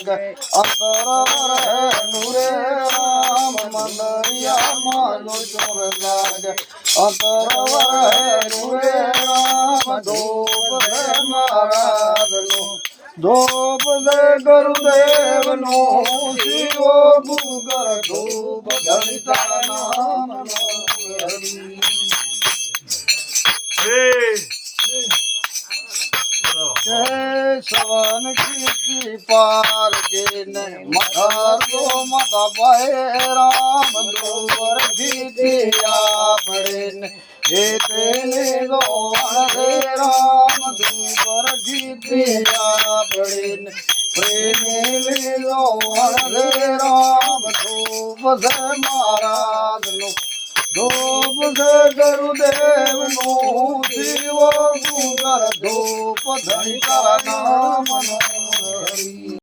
લાગે અંતર નૂરે રામ મંદરિયામાં લોચો લાગે અંતર નૂરે રામ ધૂપ છે મહારાજનો ધૂપ છે ગુરુદેવનો શિવો ગુગર ધૂપ ધરિતા નામનો श्रवण की पार के ने मधर तो मद भय राम दूर दिया बड़े ने हे तेने दो रे राम दूर दिया बड़े ने प्रेम ले लो रे राम धूप से महाराज लो धूप से गुरुदेव नो शिव गुगर धूप धरिता नाम